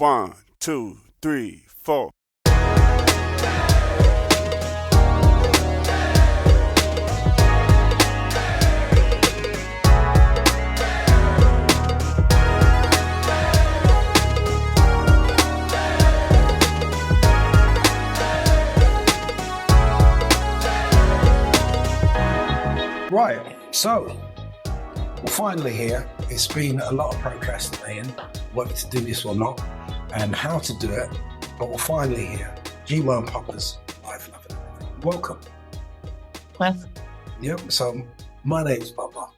1, 2, 3, 4. Right, so we're finally here. It's been a lot of procrastinating, whether to do this or not, and how to do it, but we're finally here. Gma and Papa's Life, Love and Everything. Welcome. Well, Yep, so my name's Papa.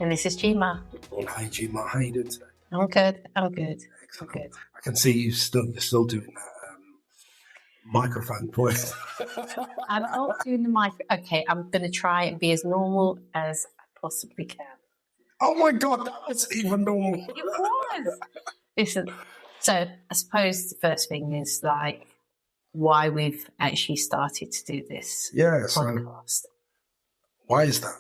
and this is Gma. Hi Gma, how you doing today? I'm good. I'm good. Excellent. I'm good. I can see you're still doing that microphone voice. I'm not doing the mic. Okay, I'm going to try and be as normal as I possibly can. Oh my God, that was even normal. It was. Listen, so I suppose the first thing is like why we've actually started to do this Yeah, so podcast. why is that?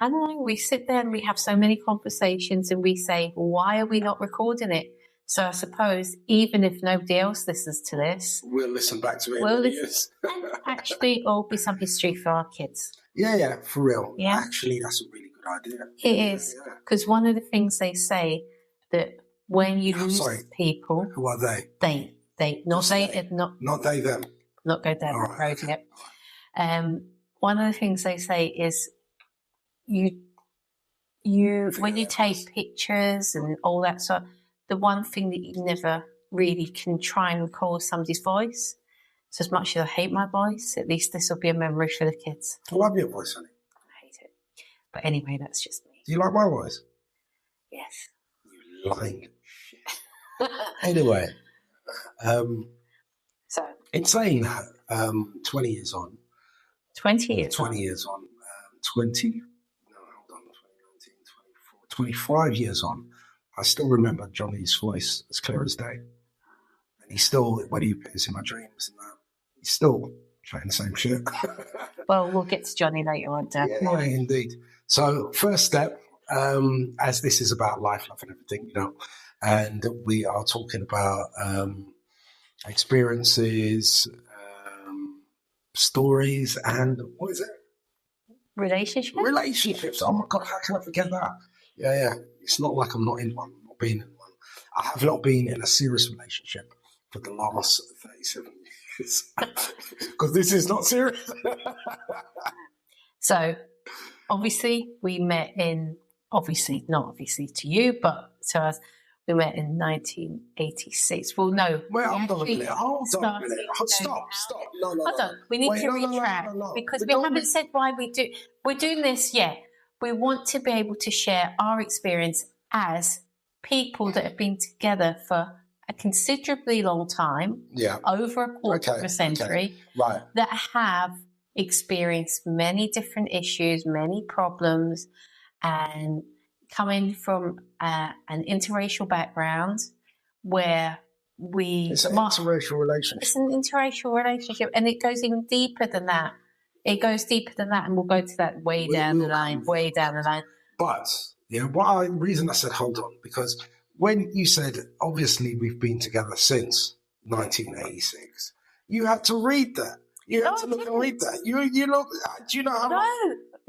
I don't know. We sit there and we have so many conversations and we say, why are we not recording it? So I suppose even if nobody else listens to this, We'll listen back to it. we'll in listen. years. And actually, it'll be some history for our kids. Yeah, for real. Yeah. Actually, that's a really good idea. It is. Yeah. Because one of the things they say that when you lose Sorry. people, Who are they? not Not they, them. not go down All that right. road yet. One of the things they say is you when you take pictures and all that sort, the one thing that you never really can try and record somebody's voice. So as much as I hate my voice, at least this will be a memory for the kids. I love your voice, honey. I hate it. But anyway, that's just me. Do you like my voice? Yes. You lying shit. Anyway, So in saying that, 20 years on, 20 years. 20 years on, 20? No, hold on, 2019, 24, 25 years on, I still remember Johnny's voice as clear as day. And he's still, when he appears in my dreams and that, he's still saying the same shit. Well, we'll get to Johnny later on, Dad. Yeah, indeed. So, first step, as this is about life, love, and everything, and we are talking about experiences, stories, and what is it? Relationship? Relationships. Oh my God, how can I forget that? Yeah. It's not like I'm not in one, not being in one. I have not been in a serious relationship for the last 37 years because this is not serious. So, obviously, we met not obviously to you, but to us, we met in 1986. Well, no. Well, hold on a minute. Stop. No. Hold on. We need to retract because we haven't said why we do. We're doing this yet. We want to be able to share our experience as people that have been together for a considerably long time, over a quarter of a century, right, that have experienced many different issues, many problems, and coming from an interracial background where it's an interracial relationship. It's an interracial relationship, and it goes even deeper than that. It goes deeper than that, and we'll go to that way down the line. But the reason I said hold on, because when you said obviously we've been together since 1986, you had to read that. You had to look and read that. You look. Do you know how?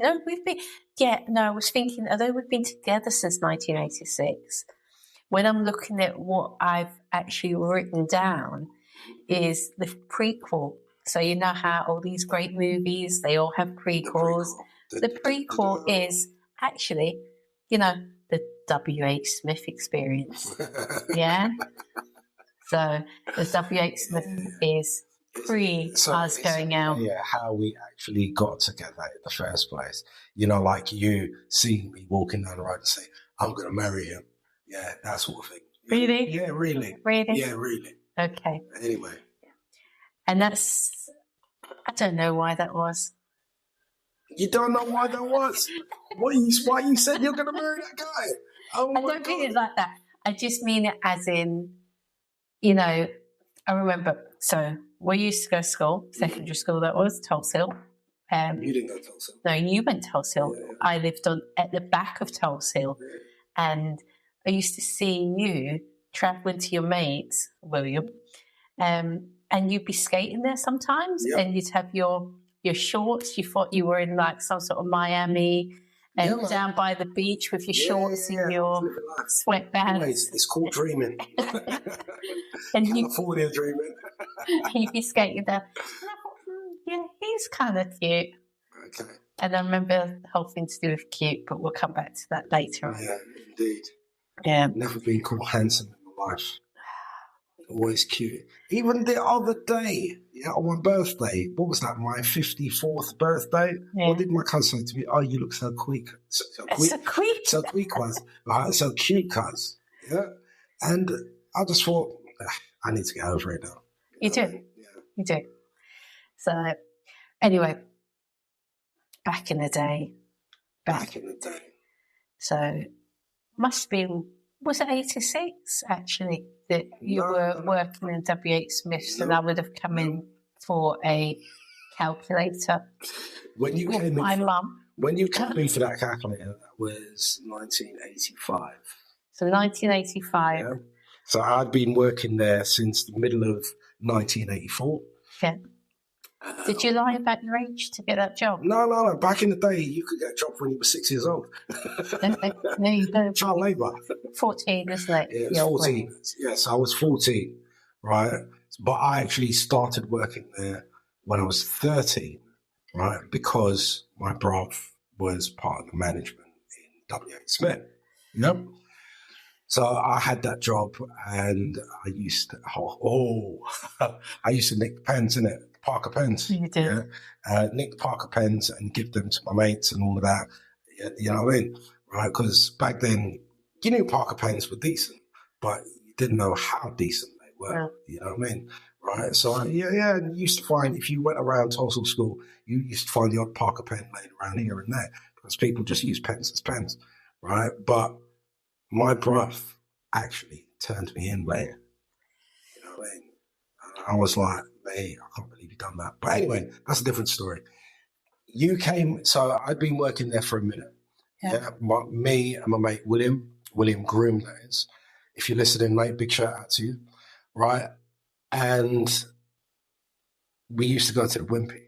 No, we've been. Yeah, no. I was thinking, although we've been together since 1986, when I'm looking at what I've actually written down, is the prequel. So you know how all these great movies, they all have prequels. The prequel is actually, the WHSmith experience. Yeah? So the WHSmith is us going out. Yeah, how we actually got together in the first place. Like you seeing me walking down the road and say, I'm going to marry him. Yeah, that sort of thing. Really? Yeah, really. Really? Yeah, really. Okay. Anyway. And I don't know why that was. You don't know why that was? Why you said you're going to marry that guy? Oh my I don't mean God. it like that. I just mean it as in, I remember, so we used to go to school, secondary school that was, Tulse Hill. You didn't go to Tulse Hill. No, you went to Tulse Hill. Yeah. I lived at the back of Tulse Hill. Yeah. And I used to see you travelling to your mates, William, and you'd be skating there sometimes, and you'd have your shorts. You thought you were in like some sort of Miami, and down by the beach with your shorts and your sweatbands. It's called dreaming. And California dreaming. you'd be skating there. And I thought, yeah, he's kind of cute. Okay. And I remember the whole thing to do with cute, but we'll come back to that later on. Yeah, indeed. Yeah. Never been called handsome in my life. Always cute. Even the other day, on my birthday, what was that, my 54th birthday? What did my cousin say to me? Oh, you look so quick. So quick. So quick, cuz. Right? So cute, cuz. Yeah. And I just thought, I need to get over it now. You do. Yeah. You do. So, anyway, back in the day. So, must have been, was it 86 actually that you were working in WHSmiths and I would have come in for a calculator? When you came my mum. When you came in for that calculator, that was 1985. So 1985. Yeah. So I'd been working there since the middle of 1984. Yeah. Did you lie about your age to get that job? No. Back in the day, you could get a job when you were 6 years old. No, you don't. Child labour. 14, isn't it? Yeah, 14. Yes, I was 14, right? But I actually started working there when I was 13, right? Because my brother was part of the management in WHSmith. Yep. So I had that job, and I used to, I used to nick the pens, innit? Parker pens. You did. Yeah? Nick the Parker pens and give them to my mates and all of that. You know what I mean? Right? Because back then, you knew Parker pens were decent, but you didn't know how decent they were. Yeah. You know what I mean? Right? So, and you used to find, if you went around Tulsa School, you used to find the odd Parker pen laying around here and there because people just use pens as pens. Right? But my brother actually turned me in later. You know what I mean? And I was like, hey, I can't believe you done that. But anyway, that's a different story. You came, so I'd been working there for a minute. Yeah. Me and my mate William Groom, that is. If you're listening, mate, big shout out to you. Right? And we used to go to the Wimpy.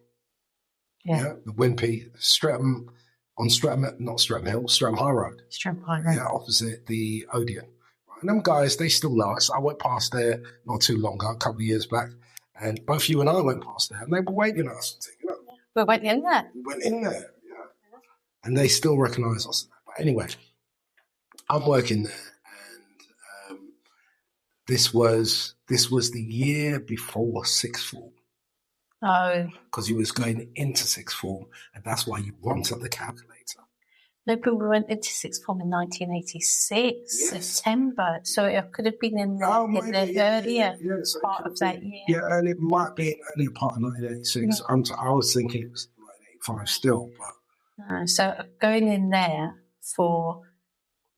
Yeah. The Wimpy, Streatham High Road. Streatham High Road. Yeah, opposite the Odeon. And them guys, they still know us. I went past there not too long ago, a couple of years back, and both you and I went past there, and they were waving at us. We went in there. Yeah. And they still recognise us. But anyway, I'm working there, and this was the year before sixth form. Oh. Because you was going into sixth form, and that's why you wanted the calculator. No, but we went into sixth form in 1986, September. So it could have been in the earlier part of that year. Yeah, and it might be an earlier part of 1986. Yeah. I was thinking it was 1985 still. But. So going in there for,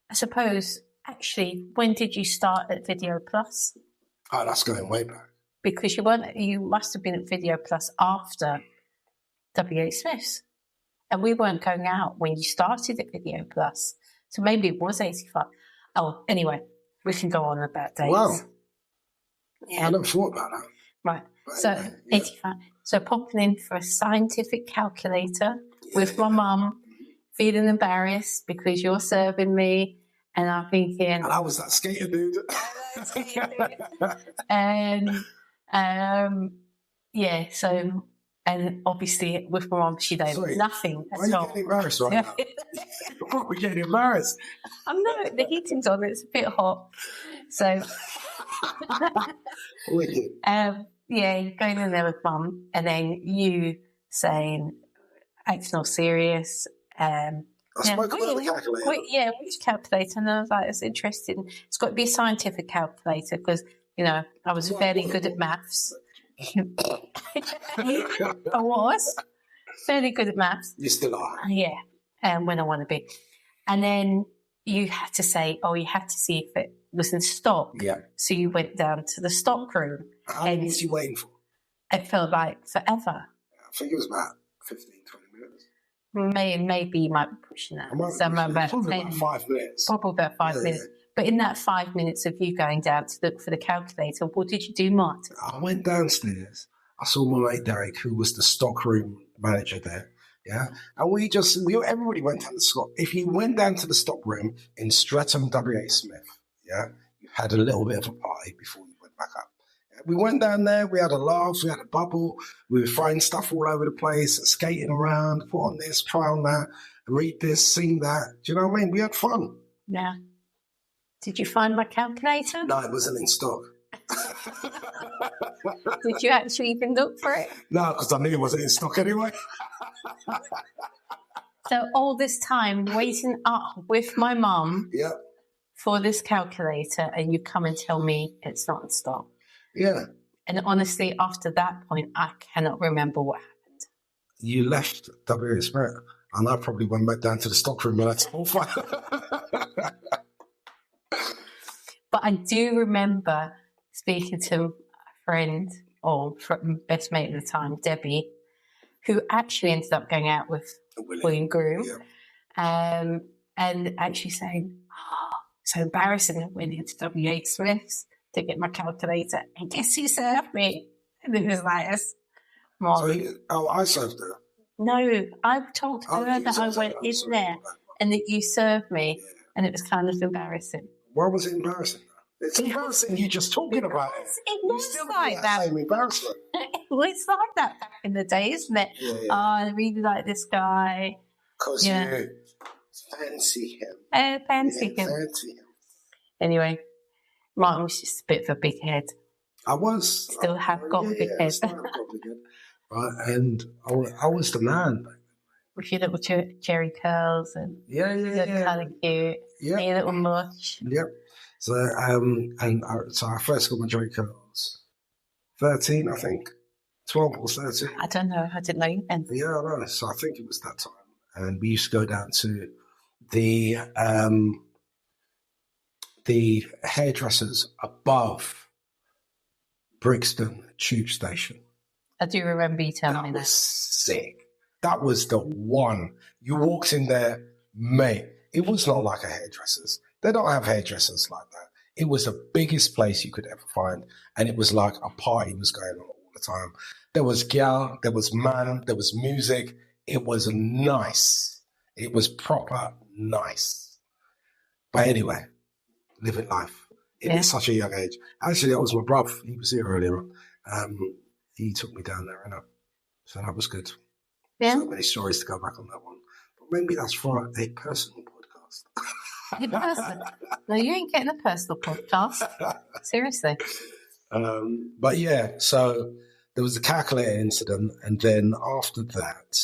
I suppose, actually, when did you start at Video Plus? Oh, that's going way back. Because you must have been at Video Plus after WHSmiths. And we weren't going out when you started at Video Plus. So maybe it was 85. Oh, anyway, we can go on about dates. Wow. Yeah. I never thought about that. Right. So 85. So popping in for a scientific calculator with my mum, feeling embarrassed because you're serving me. And I'm thinking... And I was that skater dude. And, so... And obviously, with my mum, she knows nothing at all. Why are you getting embarrassed right now? What, we're getting embarrassed? I know, the heating's on, it's a bit hot. So, going in there with mum, and then you saying, acting all serious. I spoke about the calculator. Which calculator? And I was like, it's interesting. It's got to be a scientific calculator because, I was fairly good at maths. I was fairly good at maths. You still are. Yeah, when I want to be. And then you had to say, you had to see if it was in stock. Yeah. So you went down to the stock room. How long was you waiting for? It felt like forever. I think it was about 15, 20 minutes. Maybe you might be pushing that. Probably about 5 minutes. Probably about 5 minutes. But in that 5 minutes of you going down to look for the calculator, what did you do, Martin? I went downstairs. I saw my mate Derek, who was the stockroom manager there. Yeah, and everybody went down the stock. If you went down to the stockroom in Streatham WHSmith, yeah, you had a little bit of a party before you went back up. Yeah, we went down there. We had a laugh. We had a bubble. We were throwing stuff all over the place, skating around, put on this, try on that, read this, sing that. Do you know what I mean? We had fun. Yeah. Did you find my calculator? No, it wasn't in stock. Did you actually even look for it? No, because I knew it wasn't in stock anyway. So all this time waiting up with my mum Yeah. for this calculator, and you come and tell me it's not in stock. Yeah. And honestly, after that point, I cannot remember what happened. You left WHSmith, and I probably went back down to the stockroom and that's all fine. But I do remember speaking to a friend, or best mate at the time, Debbie, who actually ended up going out with William Groom, Yeah. and actually saying, so embarrassing, I went into WHSmiths to get my calculator, and guess who served me? And it was like, I served her. no, I told her You that I served went her. in there and that you served me, and it was kind of embarrassing. Why was it embarrassing? It's embarrassing you just talking about it. It You was still like get that. same embarrassment. Well, it's like that back in the day, isn't it? Yeah, yeah. Oh, I really like this guy. Because Yeah. you fancy him. Oh, fancy him. Fancy him. Anyway, Martin was just a bit of a big head. I was. Still have got a big I head. still have got a big head. Right, and I was the man. With your little cherry curls and Yeah, you look kind of cute. Yeah. And your little mush. Yep. So, so I first got my Jerry curls 13, I think. 12 or 13. I don't know. I didn't know you then. Yeah, I know. So I think it was that time. And we used to go down to the hairdressers above Brixton Tube Station. I do remember you telling me That was that. sick. That was the one. You walked in there, mate. It was not like a hairdresser's. They don't have hairdressers like that. It was the biggest place you could ever find. And it was like a party was going on all the time. There was gal, there was man, there was music. It was nice. It was proper nice. But anyway, living life. At such a young age. Actually, that was my brother. He was here earlier on. He took me down there, and so that was good. Yeah. So many stories to go back on that one. But maybe that's for a personal podcast. Hey, personal. No, you ain't getting a personal podcast. Seriously. But yeah, so there was the calculator incident, and then after that,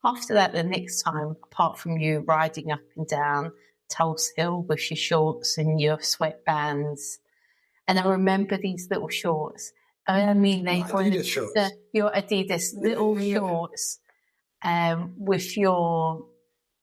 The next time, apart from you riding up and down Tulse Hill with your shorts and your sweatbands, and I remember these little shorts. I mean, they were Adidas shorts. Your Adidas little shorts, with your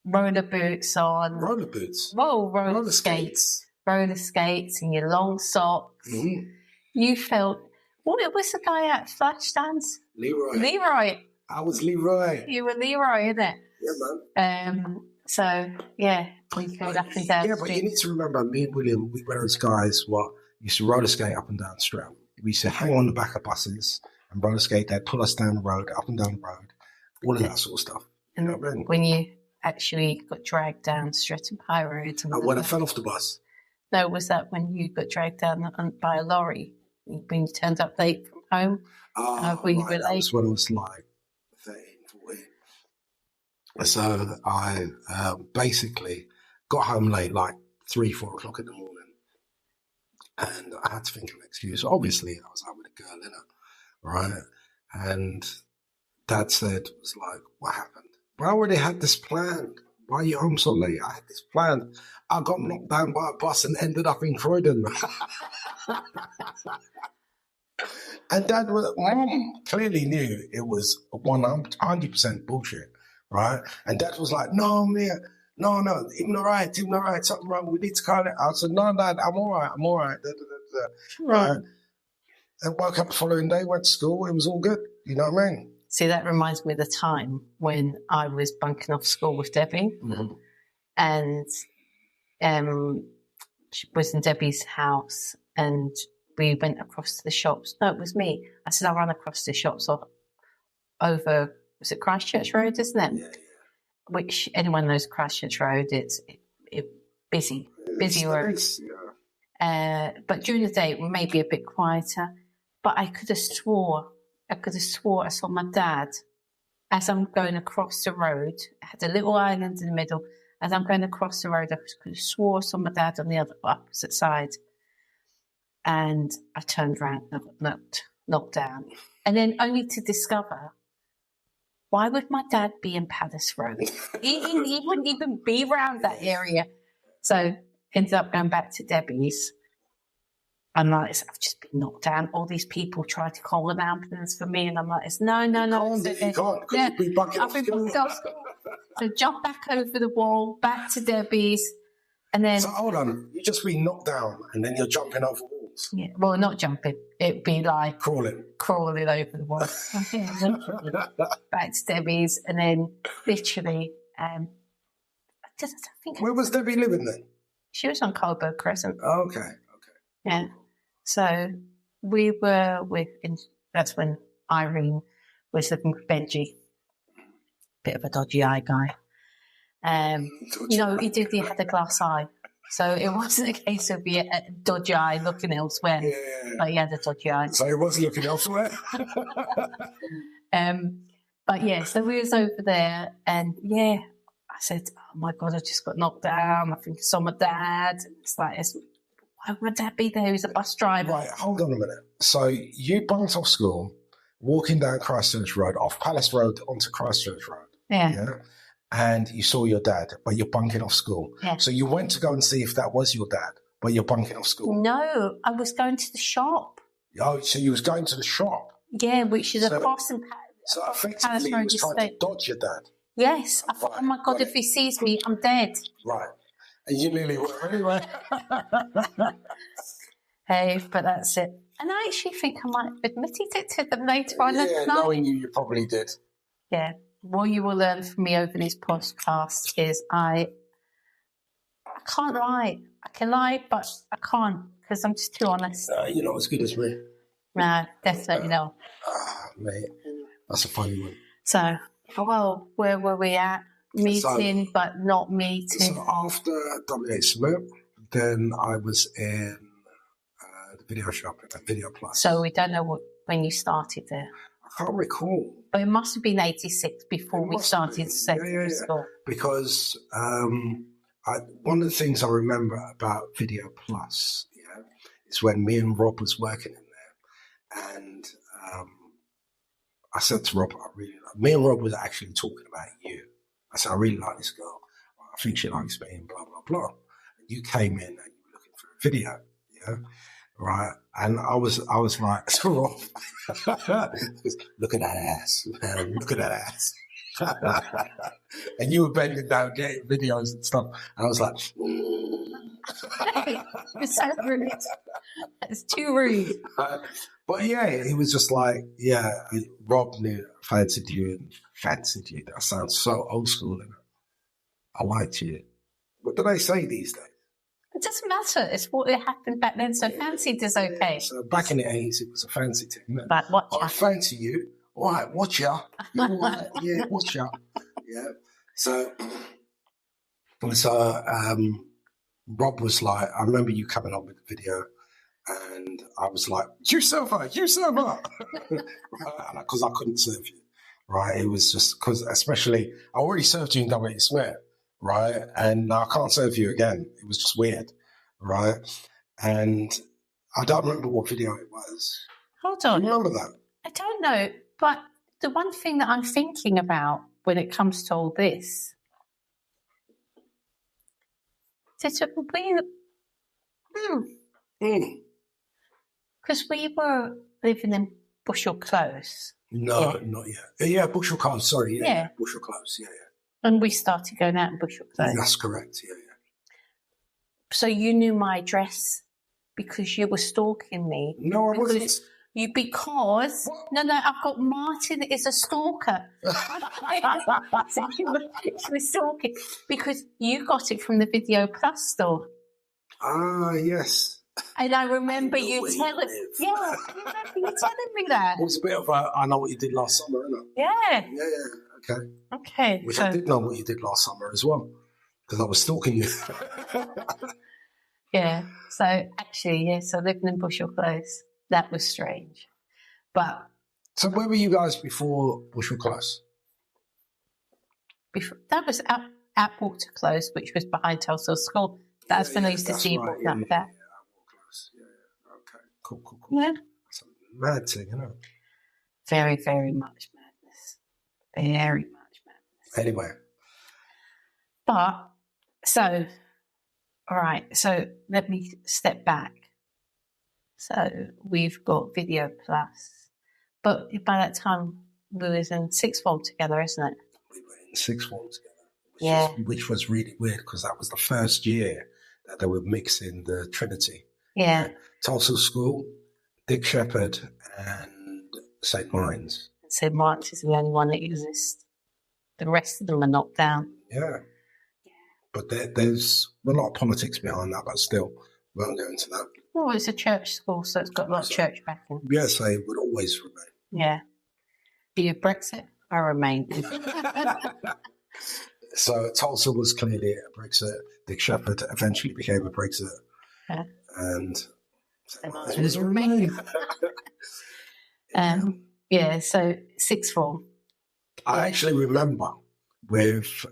roller boots on, roller boots, roller skates, and your long socks. Mm-hmm. You felt. What was the guy at Flashdance? Leroy. I was Leroy. You were Leroy, isn't it? Yeah, man. So yeah, we go up and down. Yeah, but you need to remember, me and William, we were those guys what used to roller skate up and down Streatham. We used to hang on the back of buses and roller skate. They'd pull us down the road, up and down the road, all of that sort of stuff. And you know what I mean? when you actually got dragged down Streatham High Road. And when I fell off the bus. No, was that when you got dragged down by a lorry when you turned up late from home? Right, that was when I was like 13, 14. So I basically got home late, like 3, 4 o'clock in the morning. And I had to think of an excuse. Obviously, I was out with a girl, innit? Right? And Dad said, was like, what happened? Well, I already had this planned. Why are you home so late? I had this planned. I got knocked down by a bus and ended up in Croydon. And Dad Mom clearly knew it was 100% bullshit, right? And Dad was like, no, Mia, no, even all right, something wrong, we need to call it. I said, no, Dad, I'm all right. Right. And woke up the following day, went to school, it was all good, you know what I mean? See, that reminds me of the time when I was bunking off school with Debbie. Mm-hmm. And was in Debbie's house, and we went across to the shops. No, it was me. I said, I'll run across the shops over, was it Christchurch Road, isn't it? Yeah. Which anyone knows Christchurch Road, it's busy road. But during the day, it may be a bit quieter. But I could have swore I saw my dad as I'm going across the road. I had a little island in the middle. As I'm going across the road, I could have swore I saw my dad on the opposite side. And I turned around and I got knocked down. And then only to discover, why would my dad be in Palace Road? he wouldn't even be around that area. So ended up going back to Debbie's. I'm like, I've just been knocked down. All these people tried to call an ambulance for me, and I'm like, no. You can't. Yeah, You've been bucking off school. So jump back over the wall, back to Debbie's, and then. So hold on, you just been knocked down, and then you're jumping over walls. Yeah, well, not jumping. It'd be like crawling over the wall. Back to Debbie's, and then literally, I think. Where was Debbie living then? She was on Coburg Crescent. Oh, okay. Yeah. So we were that's when Irene was living with Benji. Bit of a dodgy eye guy. He had a glass eye. So it wasn't a case of a dodgy eye looking elsewhere. Yeah. But he had a dodgy eye. So he was looking elsewhere? But yeah, so we was over there, and yeah, I said, oh my God, I just got knocked down. I think I saw my dad. It's like, why would my dad be there? He's a bus driver. Right, hold on a minute. So you bunked off school, walking down Christchurch Road, off Palace Road onto Christchurch Road. Yeah. And you saw your dad, but you're bunking off school. Yeah. So you went to go and see if that was your dad, but you're bunking off school. No, I was going to the shop. Oh, so you was going to the shop? Yeah, which is across in So effectively you was trying to dodge your dad? Yes. I thought, oh my God, if he sees me, I'm dead. Right. And you nearly were anyway. Hey, but that's it. And I actually think I might have admitted it to them later on. Yeah, knowing you probably did. Yeah. What you will learn from me over this podcast is I can't lie. I can lie, but I can't because I'm just too honest. You're not as good as me. No, definitely not. Mate, that's a funny one. So, well, where were we at? Meeting, but not meeting. So after WHSmith, then I was in the video shop at Video Plus. So we don't know when you started there. I can't recall. But it must have been 86 before we started secondary school. Because one of the things I remember about Video Plus is when me and Rob was working in there. And I said to Rob, me and Rob was actually talking about you. I said, I really like this girl. I think she likes me and blah, blah, blah. And you came in and you were looking for a video, right? And I was like, so Rob, look at that ass, man, look at that ass. And you were bending down getting videos and stuff. And I was like, It's so rude. It's too rude. But yeah, it was just like, Rob fancied you. That sounds so old school. And I liked you. What do they say these days? It doesn't matter. It's what happened back then. So fancied is okay. So back in the 80s, it was a fancy thing. But watch I fancy you. All right, watch ya. All right, yeah, watch ya. Yeah. So Rob was like, I remember you coming up with the video, and I was like, you serve her. Because I couldn't serve you, right? It was just because, especially, I already served you in WHSmith, right? And I can't serve you again. It was just weird, right? And I don't remember what video it was. Hold on. Do you remember that? I don't know, but the one thing that I'm thinking about when it comes to all this, because we were living in Bushell Close. No, not yet. Yeah, Bushell Close, sorry. Yeah. Bushell Close, yeah. And we started going out in Bushell Close. That's correct, yeah. So you knew my address because you were stalking me. No, I wasn't. Because no, I've got Martin is a stalker. So he was stalking because you got it from the Video Plus store. Ah, yes. And I remember you telling me that. It was a bit of a, I know what you did last summer, isn't it? Yeah. Yeah. Okay. Which I did know what you did last summer as well, because I was stalking you. Yeah. So actually, so living in Bushel Close, that was strange. But so where were you guys before Bushel Close? That was at Water Close, which was behind Tulsa School. That's when I used to see you walking up there. Yeah. Okay. Cool. Yeah. It's a mad thing, isn't it? Very, very much madness. Very much madness. Anyway. But, so, all right, so let me step back. So we've got Video Plus. But by that time, we was in sixth form together, isn't it? We were in sixth form together. Which was really weird because that was the first year that they were mixing the Trinity. Yeah. Tulsa School, Dick Shepherd, and St. Mary's. St. Mary's is the only one that exists. The rest of them are knocked down. Yeah. But there's a lot of politics behind that, but still, we won't go into that. Well, it's a church school, so it's got a lot of church backing. Yes, they would always remain. Yeah. Be you Brexit? I remain. So Tulsa was clearly a Brexit. Dick Shepherd eventually became a Brexit. Yeah. And St. Mary's remain. So sixth form. I actually remember with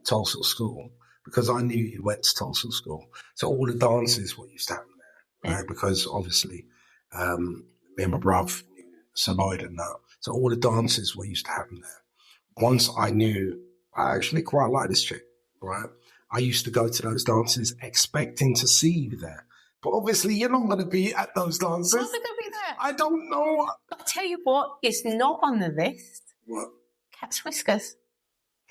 Tulsa School, because I knew you went to Tulsa School. So all the dances what used to happen there, right? Because obviously me and my brother knew Sir Lloyd and that. So all the dances what used to happen there. Once I knew, I actually quite like this chick, right? I used to go to those dances expecting to see you there. But obviously you're not going to be at those dances. What's going to be there? I don't know. I'll tell you what is not on the list. What? Cat's whiskers.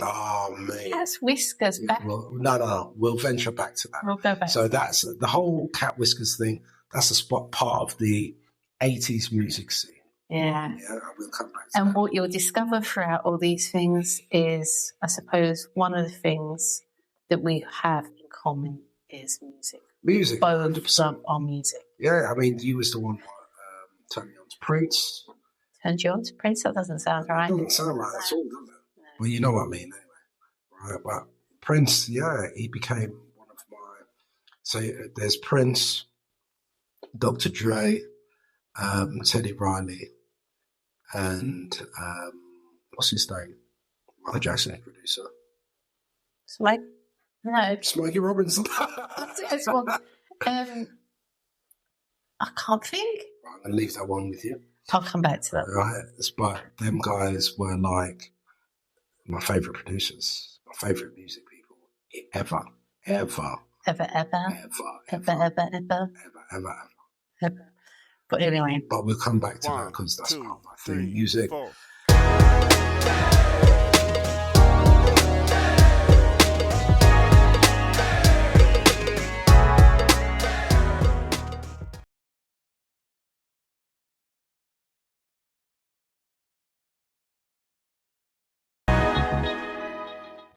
Oh, mate. Cat's whiskers. Back. Well, no. We'll venture back to that. We'll go back. So that's the whole cat whiskers thing. That's a spot part of the 80s music scene. Yeah. Yeah, we'll come back to and that. what you'll discover throughout all these things is, I suppose, one of the things that we have in common is music. Music. Both of them are music. Yeah, I mean, you was the one turning me on to Prince. Turned you on to Prince? That doesn't sound right. It doesn't sound right at all, does it? No. Well, you know what I mean, anyway. Right, but Prince, yeah, he became one of my... So there's Prince, Dr. Dre, Teddy Riley, and what's his name? Michael Jackson, producer. Smoke? No. Smokey Robinson. Yes, well, I can't think. Right, I'm going to leave that one with you. I'll come back to that. Right, but them guys were like my favourite producers, my favourite music people ever. But anyway. But we'll come back to that because that's part of my thing. Music. 4.